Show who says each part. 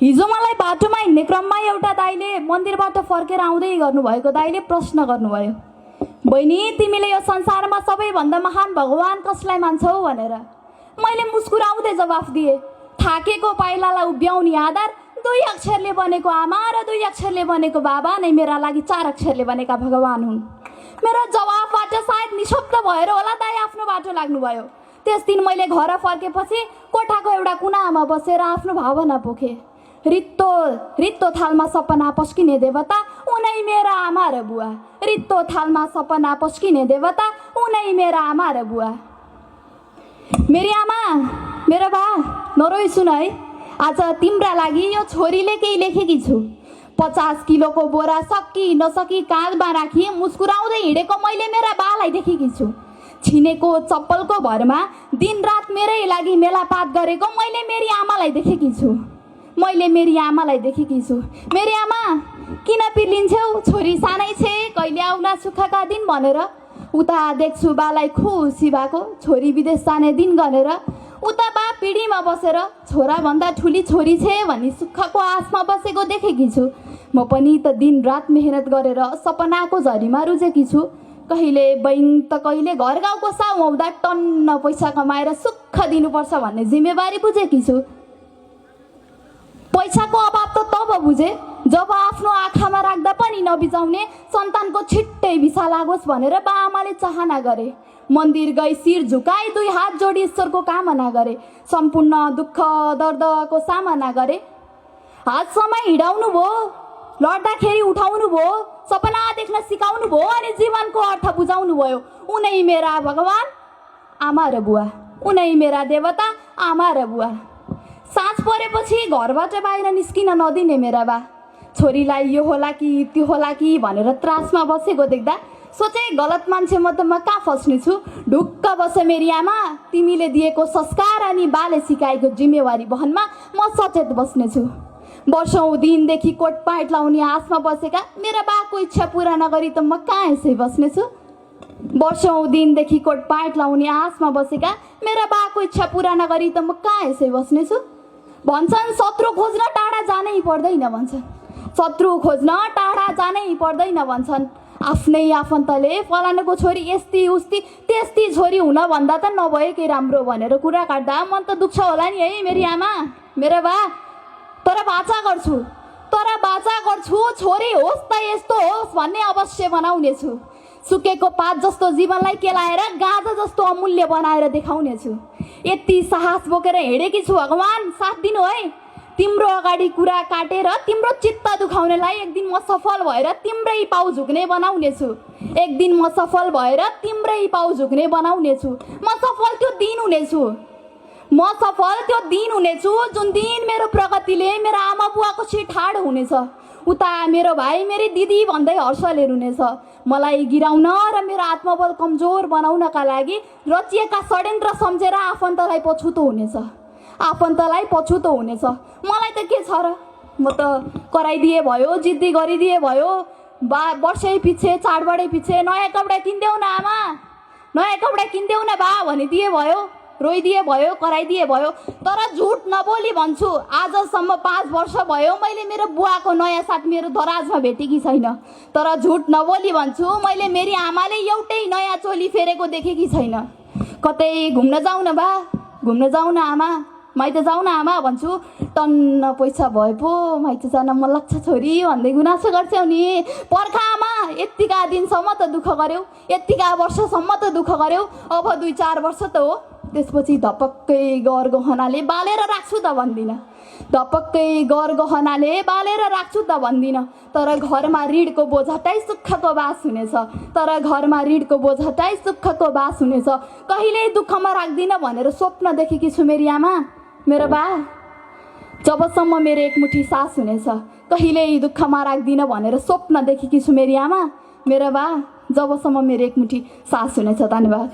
Speaker 1: हिजो मलाई बाटोमा हिँड्ने क्रममा एउटा दाइले मन्दिरबाट फर्केर आउँदै गर्नुभएको दाइले प्रश्न गर्नुभयो, बहिनी तिमीले यो संसारमा सबैभन्दा महान भगवान कसलाई मान्छौ भनेर। मैले मुस्कुराउँदै जवाफ दिएँ, थाकेको पाइलालाई उभ्याउने आधार 2 अक्षरले बनेको आमा र 2 अक्षरले बनेको बाबा नै मेरा लागि 4 अक्षरले बनेका भगवान हुन्। मेरो जवाफबाट सायद निशब्द भएर होला दाइ आफ्नो बाटो लाग्नुभयो। त्यस दिन मैले घर फर्केपछि कोठाको एउटा कुनामा बसेर आफ्नो भावना पोखेँ। रित्तो रित्तो थालमा सपना पस्किने देवता उनै मेरा आमा र बुवा। रित्तो थालमा सपना पस्किने देवता उनै मेरा आमा र बुवा। मेरी आमा, मेरो बा, नरोई सुन है, आज तिम्रा लागि यो छोरीले केही लेखेकी छु। 50 किलोको बोरा सकि नसकी काँधमा राखी मुस्कुराउँदै हिँडेको मैले मेरा बालाई देखेकी छु। छिनेको चप्पलको भरमा दिनरात मेरै लागि मेलापात गरेको मैले मेरी आमालाई देखेकी छु। मैले मेरी आमालाई देखेकी छु। मेरी आमा, किन पिर्लिन्छौ? छोरी सानै छे, कहिले आउला सुखका दिन भनेर। उता देख्छु बालाई खुसी भएको, छोरी विदेश जाने दिन गरेर। उता बा पिँढीमा बसेर छोराभन्दा ठुली छोरी छे भनी सुखको आसमा बसेको देखेकी छु। म पनि त दिनरात मेहनत गरेर सपनाको झरीमा रुजेकी छु। कहिले बैङ त कहिले घर गाउँको साउ आउँदा टन्न पैसा कमाएर सुख दिनुपर्छ भन्ने जिम्मेवारी बुझेकी छु। पैसाको अभाव त तब बुझे जब आफ्नो आँखामा राख्दा पनि नबिजाउने सन्तानको छिट्टै भिसा लागोस् भनेर बाआमाले चाहना गरे। मन्दिर गई शिर झुकाई 2 हात जोडी ईश्वरको कामना गरे। सम्पूर्ण दुःख दर्दको सामना गरे। हातसम्म हिँडाउनु भयो, लड्दाखेरि उठाउनु भयो, सपना देख्न सिकाउनु भयो अनि जीवनको अर्थ बुझाउनु भयो। उनै मेरा भगवान आमा र बुवा, उनै मेरा देवता आमा र बुवा। साँझ परेपछि घरबाट बाहिर निस्किन नदिने मेरा बा। छोरीलाई यो होला कि त्यो होला कि भनेर त्रासमा बसेको देख्दा सोचे गलत मान्छे म कहाँ फस्ने छु। ढुक्क बस मेरी आमा, तिमीले दिएको संस्कार अनि बाले सिकाएको जिम्मेवारी वहनमा म सचेत बस्नेछु। वर्षौं दिनदेखि कोट प्यान्ट लाउने आसमा बसेका मेरा बाको इच्छा पुरा नगरी त म कहाँ यसै बस्नेछु। वर्षौं दिनदेखि कोट प्यान्ट लाउने आसमा बसेका मेरा बाको इच्छा पुरा नगरी त म कहाँ यसै बस्नेछु। भन्छन् शत्रु खोज्न टाढा जानै पर्दैन भन्छन्, शत्रु खोज्न टाढा जानै पर्दैन भन्छन्। आफ्नै आफन्तले फलानुको छोरी यस्ती उस्ती त्यस्ती छोरी हुन भन्दा त नभएकै राम्रो भनेर कुरा काट्दा मन त दुख्छ होला नि है मेरी आमा, मेरो बा। तर बाचा गर्छु छोरी होस् त यस्तो होस् भन्ने अवश्य बनाउने छु। सुकेको पात जस्तो जीवनलाई केलाएर गाँजा जस्तो अमूल्य बनाएर देखाउने छु। यति साहस बोकेर हिँडेकी छु, भगवान साथ दिनु है। तिम्रो अगाडि कुरा काटेर तिम्रो चित्त दुखाउनेलाई एक दिन म सफल भएर तिम्रै पाउ झुक्ने बनाउने छु। एक दिन म सफल भएर तिम्रै पाउ झुक्ने बनाउने छु। म सफल त्यो दिन हुनेछु जुन दिन मेरो प्रगतिले मेरा आमा बुवाको छिर ठाड हुनेछ। उता मेरो भाइ मेरी दिदी भन्दै हर्षले रुनेछ। मलाई गिराउन र मेरो आत्मबल कमजोर बनाउनका लागि रचिएका षड्यन्त्र सम्झेर आफन्तलाई पछुतो हुनेछ। मलाई त के छ र, म त कराइदिए भयो, जिद्दी गरिदिए भयो। वर्षै पछि चाडबाडै पछि नयाँ कपडा किनिदेऊ न आमा, नयाँ कपडा किनिदेऊ न बा भनिदिए भयो, रोइदिए भयो, कराइदिए भयो। तर झुट नबोली भन्छु, आजसम्म 5 वर्ष भयो मैले मेरो बुवाको नयाँ साथ मेरो दराजमा भेटेकी छैन। तर झुट नबोली भन्छु, मैले मेरी आमाले एउटै नयाँ चोली फेरेको देखेकी छैन। कतै घुम्न जाउँ न बा, घुम्न जाउँ न आमा, माइत जाउँ न आमा भन्छु। टन्न पैसा भए पो माइत जान मन लाग्छ छोरी भन्दै गुनासो गर्छौ नि। पर्खा आमा, यतिका दिनसम्म त दुःख गर्यौ, यतिका वर्षसम्म त दुःख गर्यौ, अब 2-4 वर्ष त हो, त्यसपछि धपक्कै गहनाले बालेर राख्छु त भन्दिनँ, धपक्कै गहनाले बालेर राख्छु त भन्दिनँ। तर घरमा ऋणको बोझटाइ सुखको बास हुनेछ, तर घरमा ऋणको बोझटाइ सुखको बास हुनेछ। कहिल्यै दुःखमा राख्दिनँ भनेर स्वप्न देखेकी छु मेरी आमा, मेरो बा। जबसम्म मेरो एकमुठी सास हुनेछ कहिल्यै दुःखमा राख्दिनँ भनेर स्वप्न देखेकी छु मेरी आमा, मेरो बा। जबसम्म मेरो एकमुठी सास हुनेछ। धन्यवाद।